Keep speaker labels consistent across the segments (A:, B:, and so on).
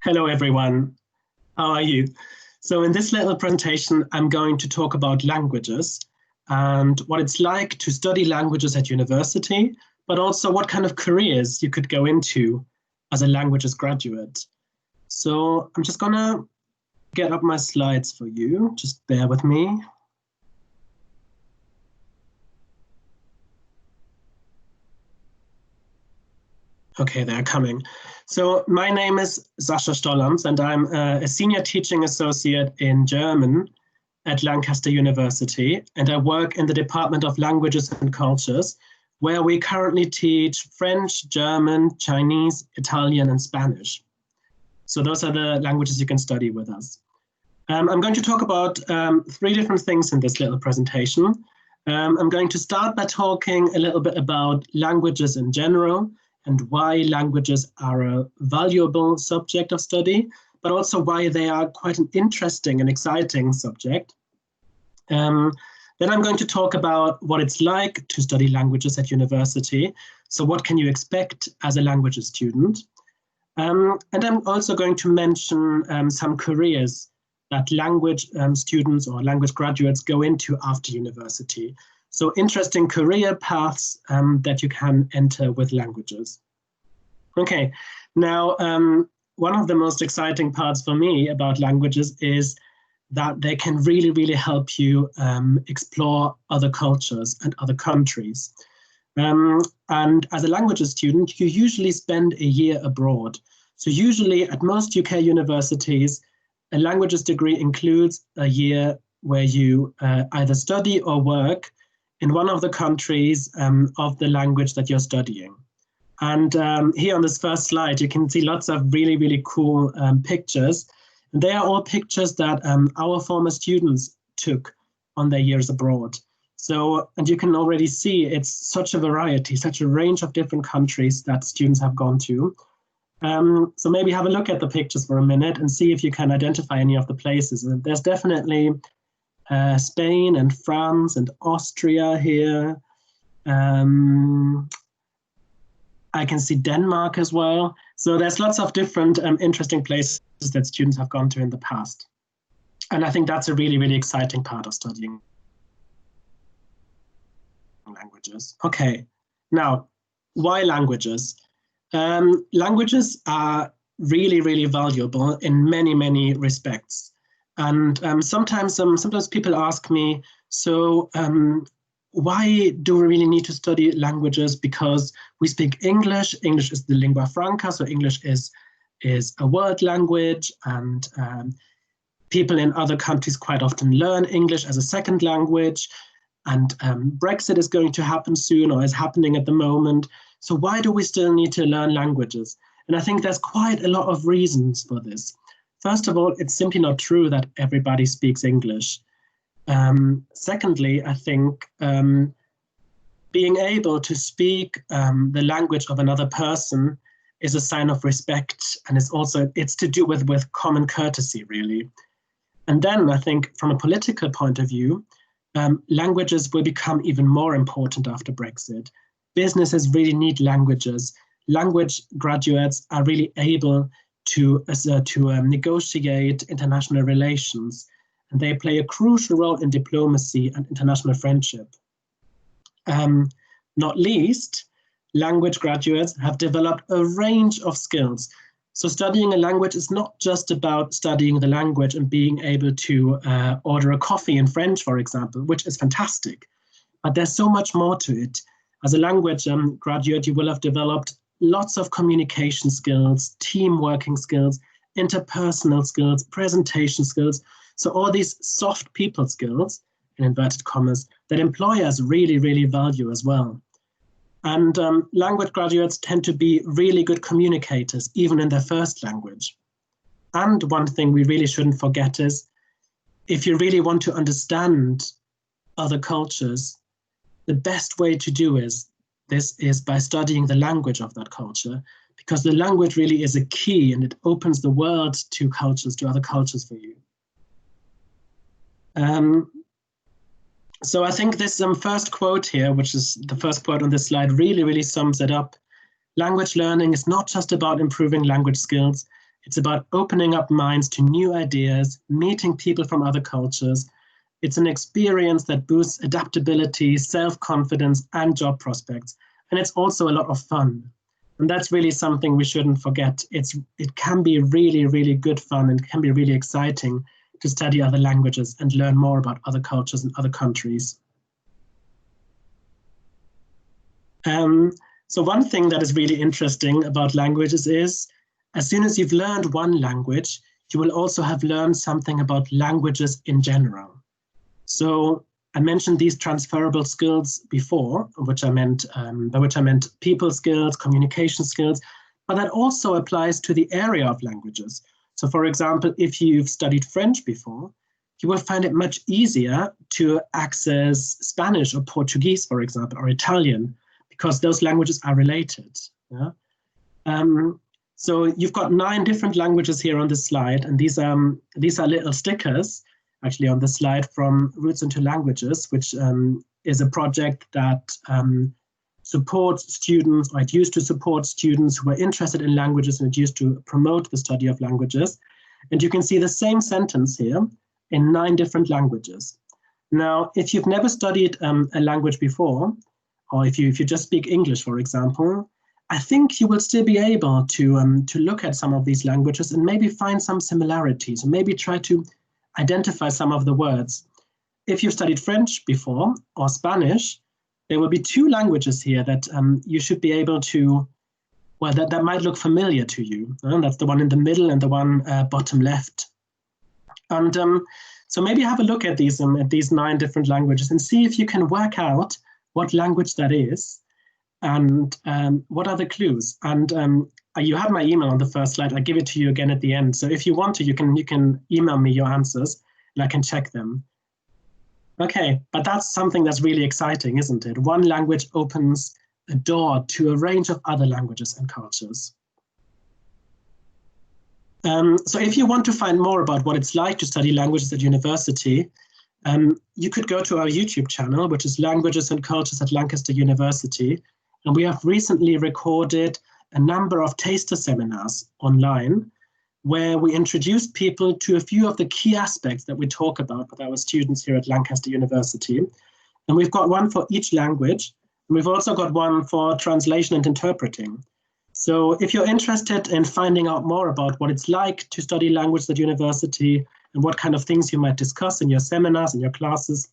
A: Hello, everyone. How are you? So in this little presentation, I'm going to talk about languages and what it's like to study languages at university, but also what kind of careers you could go into as a languages graduate. So I'm just gonna get up my slides for you. Just bear with me. Okay, they're coming. So my name is Sascha Stollams, and I'm a senior teaching associate in German at Lancaster University, and I work in the Department of Languages and Cultures, where we currently teach French, German, Chinese, Italian, and Spanish. So those are the languages you can study with us. I'm going to talk about three different things in this little presentation. I'm going to start by talking a little bit about languages in general, and why languages are a valuable subject of study, but also why they are quite an interesting and exciting subject. Then I'm going to talk about what it's like to study languages at university. So what can you expect as a languages student? And I'm also going to mention some careers that language students or language graduates go into after university. So interesting career paths that you can enter with languages. Okay, now one of the most exciting parts for me about languages is that they can really help you explore other cultures and other countries. And as a languages student, you usually spend a year abroad. So usually at most UK universities, a languages degree includes a year where you either study or work in one of the countries of the language that you're studying. And here on this first slide, you can see lots of really cool pictures. And they are all pictures that our former students took on their years abroad. So, and you can already see it's such a variety, such a range of different countries that students have gone to. So maybe have a look at the pictures for a minute and see if you can identify any of the places. And there's definitely Spain and France and Austria here. I can see Denmark as well. So there's lots of different interesting places that students have gone to in the past. And I think that's a really exciting part of studying languages. Okay, now, why languages? Languages are really valuable in many respects. And sometimes people ask me, so why do we really need to study languages? Because we speak English. English is the lingua franca, so English is a world language, and people in other countries quite often learn English as a second language. And Brexit is going to happen soon, or is happening at the moment. So why do we still need to learn languages? And I think there's quite a lot of reasons for this. First of all, it's simply not true that everybody speaks English. Secondly, I think being able to speak the language of another person is a sign of respect, and it's to do with common courtesy, really. And then I think from a political point of view, languages will become even more important after Brexit. Businesses really need languages. Language graduates are really able to negotiate international relations. And they play a crucial role in diplomacy and international friendship. Not least, language graduates have developed a range of skills. So studying a language is not just about studying the language and being able to order a coffee in French, for example, which is fantastic. But there's so much more to it. As a language graduate, you will have developed lots of communication skills, team working skills, interpersonal skills, presentation skills. So all these soft people skills, in inverted commas, that employers really value as well. And language graduates tend to be really good communicators, even in their first language. And one thing we really shouldn't forget is, if you really want to understand other cultures, the best way to do this is by studying the language of that culture, because the language really is a key, and it opens the world to other cultures for you. So I think this first quote here, which is the first quote on this slide, really sums it up. Language learning is not just about improving language skills. It's about opening up minds to new ideas, meeting people from other cultures. It's an experience that boosts adaptability, self-confidence, and job prospects. And it's also a lot of fun. And that's really something we shouldn't forget. It can be really, really good fun and can be really exciting to study other languages and learn more about other cultures and other countries. So one thing that is really interesting about languages is, as soon as you've learned one language, you will also have learned something about languages in general. So I mentioned these transferable skills before, by which I meant people skills, communication skills, but that also applies to the area of languages. So for example, if you've studied French before, you will find it much easier to access Spanish or Portuguese, for example, or Italian, because those languages are related. Yeah? So you've got 9 different languages here on this slide, and these are little stickers actually on the slide from Roots into Languages, which is a project that supports students, or it used to support students who are interested in languages, and it used to promote the study of languages. And you can see the same sentence here in 9 different languages. Now, if you've never studied a language before, or if you just speak English, for example, I think you will still be able to look at some of these languages and maybe find some similarities, and maybe try to identify some of the words. If you've studied French before or Spanish, there will be 2 languages here that you should be able to, well, that might look familiar to you. That's the one in the middle and the one bottom left. And so maybe have a look at these 9 different languages and see if you can work out what language that is and what are the clues. And you have my email on the first slide. I'll give it to you again at the end. So if you want to, you can email me your answers and I can check them. Okay, but that's something that's really exciting, isn't it? One language opens a door to a range of other languages and cultures. So if you want to find more about what it's like to study languages at university, you could go to our YouTube channel, which is Languages and Cultures at Lancaster University. And we have recently recorded a number of taster seminars online where we introduced people to a few of the key aspects that we talk about with our students here at Lancaster University. And we've got one for each language. And we've also got one for translation and interpreting. So if you're interested in finding out more about what it's like to study language at university and what kind of things you might discuss in your seminars and your classes,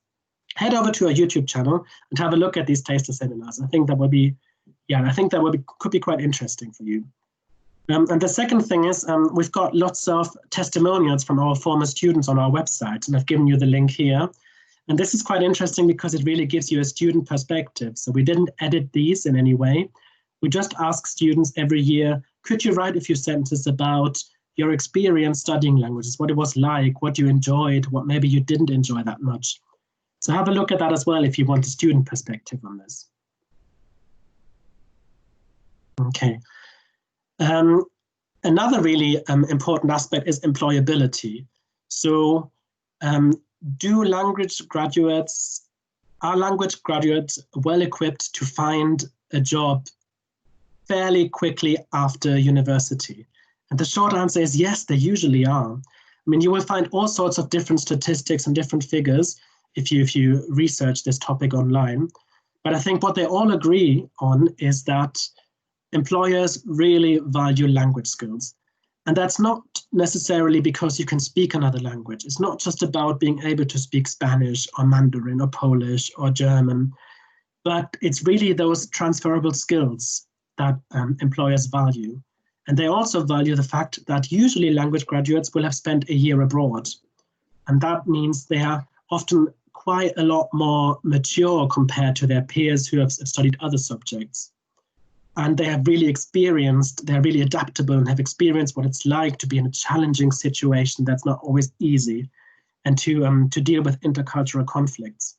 A: head over to our YouTube channel and have a look at these taster seminars. I think that would be, could be quite interesting for you. And the second thing is we've got lots of testimonials from our former students on our website, and I've given you the link here. And this is quite interesting because it really gives you a student perspective. So we didn't edit these in any way. We just ask students every year, could you write a few sentences about your experience studying languages, what it was like, what you enjoyed, what maybe you didn't enjoy that much. So have a look at that as well if you want a student perspective on this. Okay. Another really important aspect is employability. So are language graduates well equipped to find a job fairly quickly after university? And the short answer is yes, they usually are. I mean, you will find all sorts of different statistics and different figures if you research this topic online. But I think what they all agree on is that employers really value language skills. And that's not necessarily because you can speak another language. It's not just about being able to speak Spanish or Mandarin or Polish or German, but it's really those transferable skills that employers value. And they also value the fact that usually language graduates will have spent a year abroad. And that means they are often quite a lot more mature compared to their peers who have studied other subjects. And they have really experienced, they're really adaptable and have experienced what it's like to be in a challenging situation that's not always easy, and to deal with intercultural conflicts.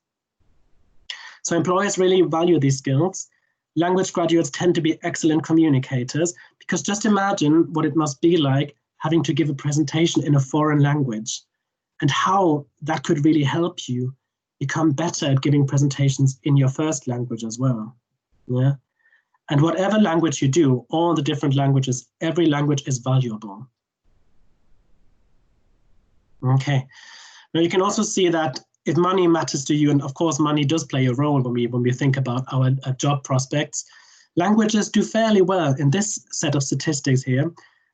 A: So employers really value these skills. Language graduates tend to be excellent communicators, because just imagine what it must be like having to give a presentation in a foreign language, and how that could really help you become better at giving presentations in your first language as well. Yeah. And whatever language you do, all the different languages, every language is valuable. Okay. Now you can also see that if money matters to you, and of course money does play a role when we think about our job prospects, languages do fairly well in this set of statistics here.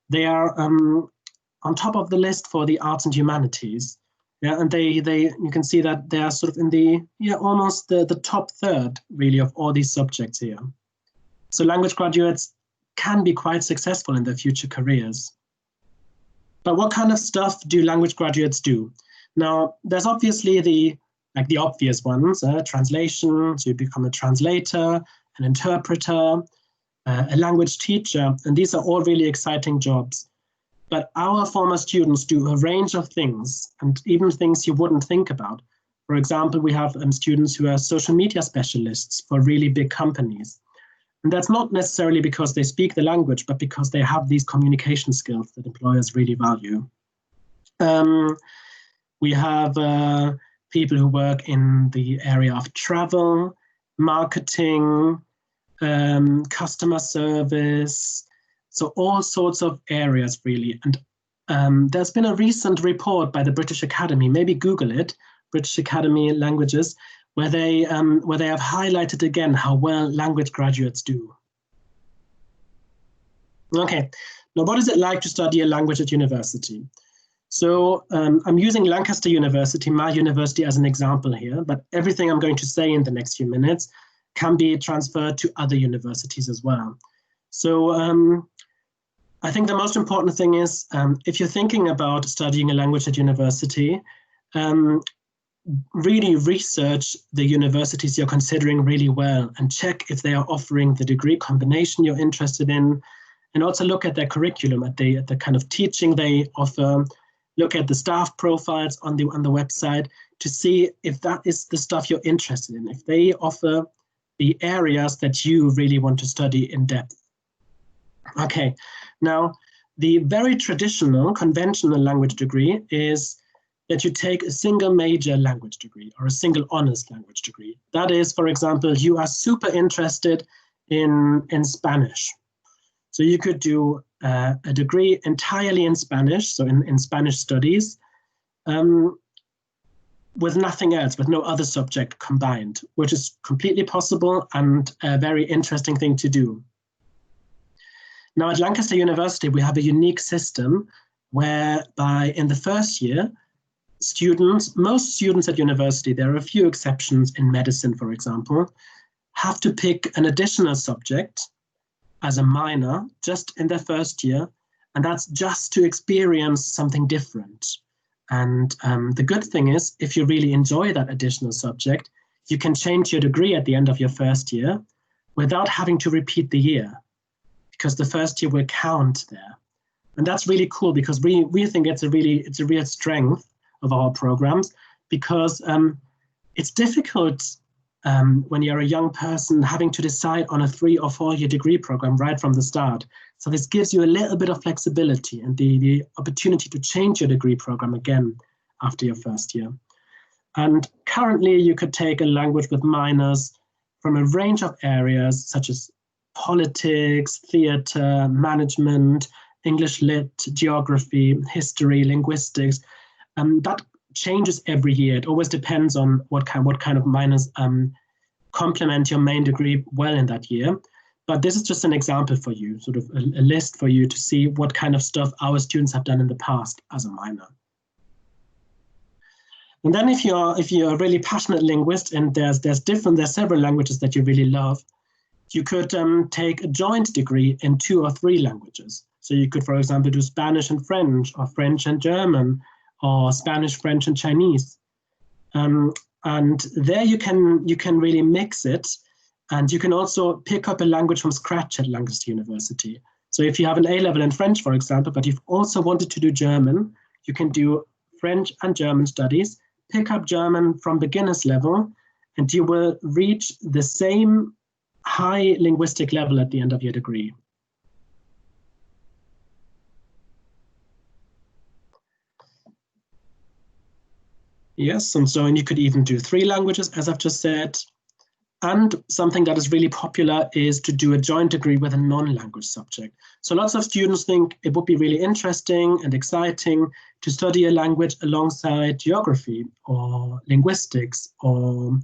A: They are on top of the list for the arts and humanities. Yeah, and you can see that they are sort of in the almost the top third really of all these subjects here. So language graduates can be quite successful in their future careers. But what kind of stuff do language graduates do? Now, there's obviously the obvious ones, translation, so you become a translator, an interpreter, a language teacher, and these are all really exciting jobs. But our former students do a range of things, and even things you wouldn't think about. For example, we have students who are social media specialists for really big companies. And that's not necessarily because they speak the language, but because they have these communication skills that employers really value. We have people who work in the area of travel, marketing, customer service, so all sorts of areas really. And there's been a recent report by the British Academy, maybe Google it, British Academy Languages, where they have highlighted again how well language graduates do. Okay, now what is it like to study a language at university? So I'm using Lancaster University, my university, as an example here, but everything I'm going to say in the next few minutes can be transferred to other universities as well. So I think the most important thing is if you're thinking about studying a language at university, really research the universities you're considering really well and check if they are offering the degree combination you're interested in, and also look at their curriculum, at the kind of teaching they offer, look at the staff profiles on the website to see if that is the stuff you're interested in, if they offer the areas that you really want to study in depth. Okay, now the very traditional, conventional language degree is that you take a single major language degree or a single honors language degree. That is, for example, you are super interested in Spanish. So you could do a degree entirely in Spanish, so in Spanish studies, with nothing else, with no other subject combined, which is completely possible and a very interesting thing to do. Now at Lancaster University, we have a unique system whereby in the first year, most students at university, there are a few exceptions in medicine, for example, have to pick an additional subject as a minor just in their first year, and that's just to experience something different. And the good thing is, if you really enjoy that additional subject, you can change your degree at the end of your first year without having to repeat the year, because the first year will count there. And that's really cool because we think it's a real strength of our programs, because it's difficult when you're a young person having to decide on a 3 or 4 year degree program right from the start. So this gives you a little bit of flexibility and the opportunity to change your degree program again after your first year. And currently you could take a language with minors from a range of areas such as politics, theater, management, English lit, geography, history, linguistics. That changes every year. It always depends on what kind of minors complement your main degree well in that year. But this is just an example for you, sort of a list for you to see what kind of stuff our students have done in the past as a minor. And then if you're a really passionate linguist and there's several languages that you really love, you could take a joint degree in 2 or 3 languages. So you could, for example, do Spanish and French, or French and German, or Spanish, French, and Chinese. And there you can really mix it. And you can also pick up a language from scratch at Lancaster University. So if you have an A-level in French, for example, but you've also wanted to do German, you can do French and German studies, pick up German from beginner's level, and you will reach the same high linguistic level at the end of your degree. Yes, and you could even do 3 languages, as I've just said. And something that is really popular is to do a joint degree with a non-language subject. So lots of students think it would be really interesting and exciting to study a language alongside geography or linguistics or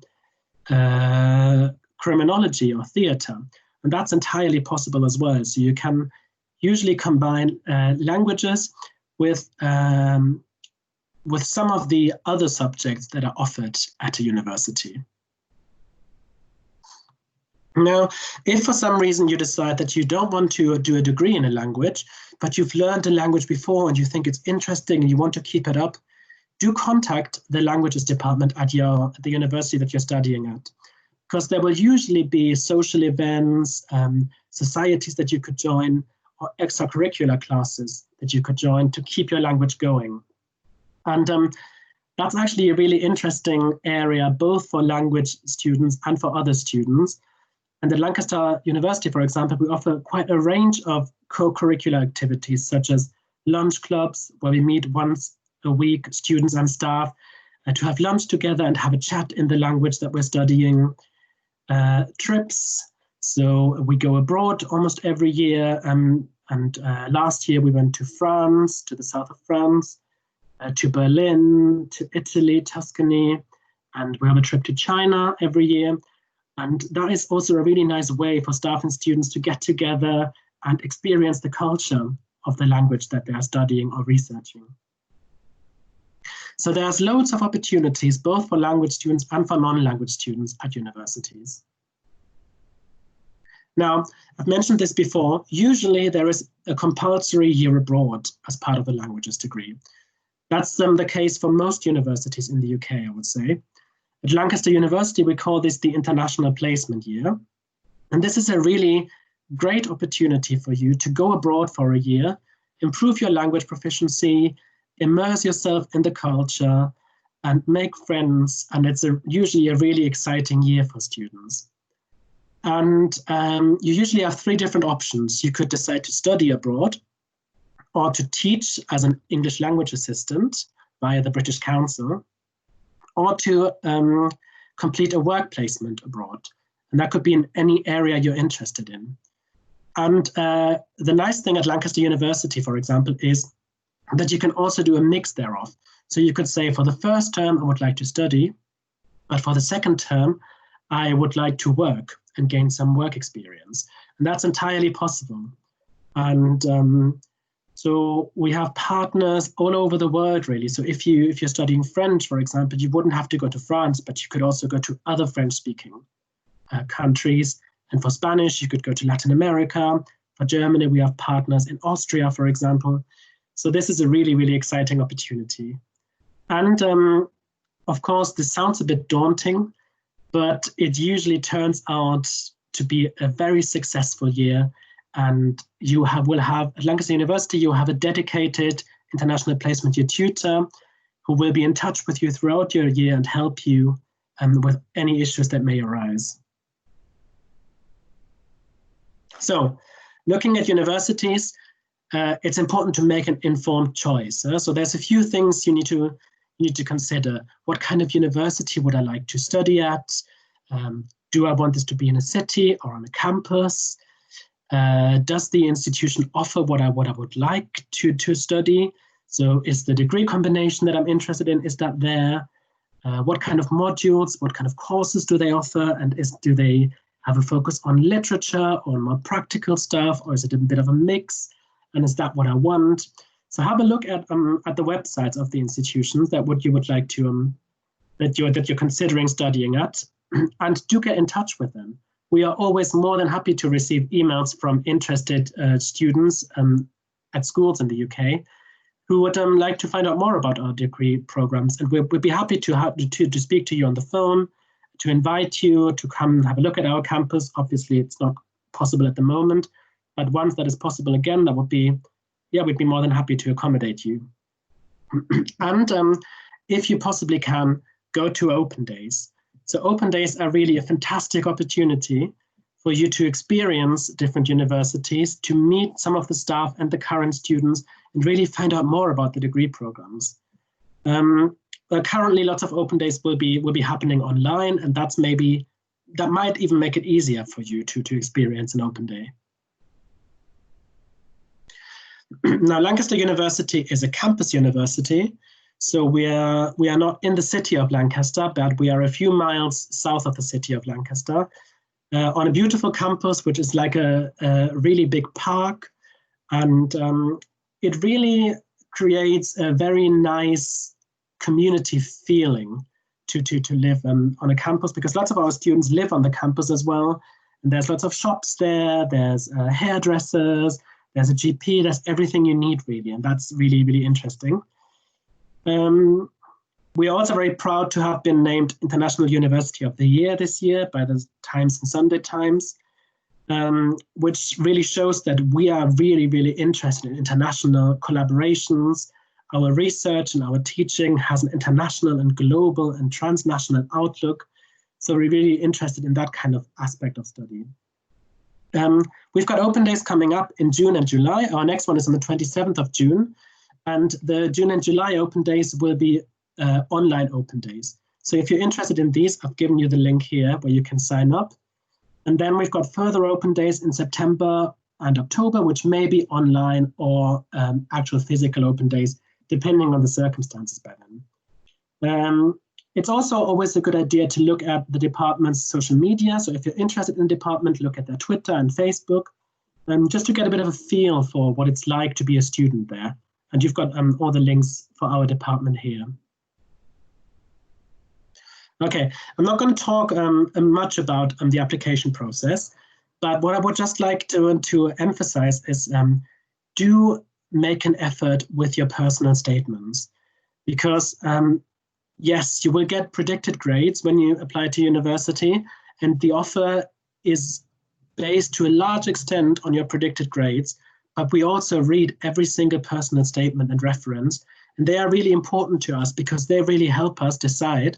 A: criminology or theatre. And that's entirely possible as well. So you can usually combine languages with some of the other subjects that are offered at a university. Now, if for some reason you decide that you don't want to do a degree in a language, but you've learned a language before and you think it's interesting and you want to keep it up, do contact the languages department at the university that you're studying at, because there will usually be social events, societies that you could join, or extracurricular classes that you could join to keep your language going. And that's actually a really interesting area, both for language students and for other students. And at Lancaster University, for example, we offer quite a range of co-curricular activities, such as lunch clubs, where we meet once a week, students and staff, to have lunch together and have a chat in the language that we're studying. Trips, so we go abroad almost every year. And last year we went to France, to the south of France, to Berlin, to Italy, Tuscany, and we have a trip to China every year. And that is also a really nice way for staff and students to get together and experience the culture of the language that they are studying or researching. So there's loads of opportunities, both for language students and for non-language students at universities. Now, I've mentioned this before, usually there is a compulsory year abroad as part of a languages degree. That's the case for most universities in the UK, I would say. At Lancaster University, we call this the International Placement Year. And this is a really great opportunity for you to go abroad for a year, improve your language proficiency, immerse yourself in the culture, and make friends. And it's usually a really exciting year for students. And you usually have three different options. You could decide to study abroad, or to teach as an English language assistant via the British Council, or to complete a work placement abroad. And that could be in any area you're interested in. And the nice thing at Lancaster University, for example, is that you can also do a mix thereof. So you could say, for the first term, I would like to study, but for the second term, I would like to work and gain some work experience. And that's entirely possible. And so we have partners all over the world, really. So if you're studying French, for example, you wouldn't have to go to France, but you could also go to other French-speaking countries. And for Spanish, you could go to Latin America. For Germany, we have partners in Austria, for example. So this is a really, really exciting opportunity. And of course, this sounds a bit daunting, but it usually turns out to be a very successful year. And you will have, at Lancaster University, you have a dedicated international placement year tutor who will be in touch with you throughout your year and help you with any issues that may arise. So looking at universities, it's important to make an informed choice. So there's a few things you need to consider. What kind of university would I like to study at? Do I want this to be in a city or on a campus? Does the institution offer what I would like to study? So is the degree combination that I'm interested in, is that there? What kind of modules, what kind of courses do they offer? And do they have a focus on literature or more practical stuff? Or is it a bit of a mix? And is that what I want? So have a look at the websites of the institutions that you would like to, that you're considering studying at, and do get in touch with them. We are always more than happy to receive emails from interested students at schools in the UK who would like to find out more about our degree programs. And we'd be happy to speak to you on the phone, to invite you to come have a look at our campus. Obviously, it's not possible at the moment, but once that is possible again, that would be, we'd be more than happy to accommodate you. And if you possibly can, go to open days. So open days are really a fantastic opportunity for you to experience different universities, to meet some of the staff and the current students, and really find out more about the degree programs. Currently, lots of open days will be happening online, and that's maybe that might even make it easier for you to experience an open day. Now, Lancaster University is a campus university. So we are not in the city of Lancaster, but we are a few miles south of the city of Lancaster, on a beautiful campus, which is like a really big park. And it really creates a very nice community feeling to live on a campus, because lots of our students live on the campus as well. And there's lots of shops there, there's hairdressers, there's a GP, there's everything you need really. And that's really, really interesting. We are also very proud to have been named International University of the Year this year by the Times and Sunday Times, which really shows that we are really, really interested in international collaborations. Our research and our teaching has an international and global and transnational outlook. So we're really interested in that kind of aspect of study. We've got open days coming up in June and July. Our next one is on the 27th of June. And the June and July open days will be online open days. So if you're interested in these, I've given you the link here where you can sign up. And then we've got further open days in September and October, which may be online or actual physical open days, depending on the circumstances by then. It's also always a good idea to look at the department's social media. So if you're interested in the department, look at their Twitter and Facebook, just to get a bit of a feel for what it's like to be a student there. And you've got all the links for our department here. Okay, I'm not going to talk much about the application process, but what I would just like to emphasize is do make an effort with your personal statements, because yes, you will get predicted grades when you apply to university, and the offer is based to a large extent on your predicted grades. But we also read every single personal statement and reference, and they are really important to us because they really help us decide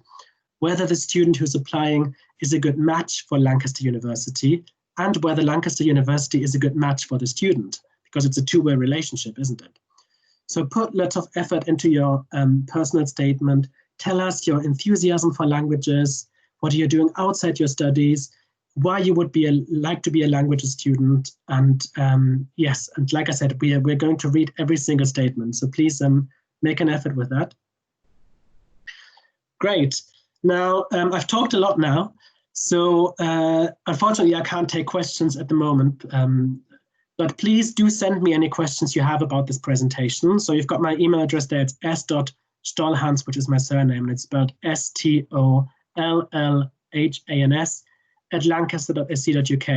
A: whether the student who's applying is a good match for Lancaster University and whether Lancaster University is a good match for the student, because it's a two-way relationship, isn't it? So put lots of effort into your personal statement. Tell us your enthusiasm for languages, what are you doing outside your studies, why you would like to be a languages student, and yes, and like I said, we're going to read every single statement. So please make an effort with that. Great. Now I've talked a lot now, so unfortunately I can't take questions at the moment. But please do send me any questions you have about this presentation. So you've got my email address there. It's s.stollhans, which is my surname, and it's spelled STOLLHANS @lancaster.sc.uk.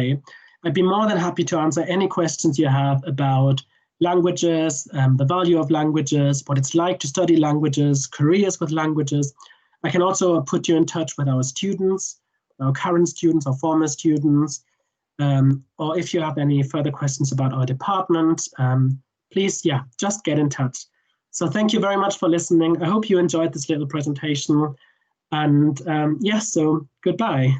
A: I'd be more than happy to answer any questions you have about languages, the value of languages, what it's like to study languages, careers with languages. I can also put you in touch with our students, our current students or former students, or if you have any further questions about our department, please, yeah, just get in touch. So thank you very much for listening. I hope you enjoyed this little presentation. And yes, so goodbye.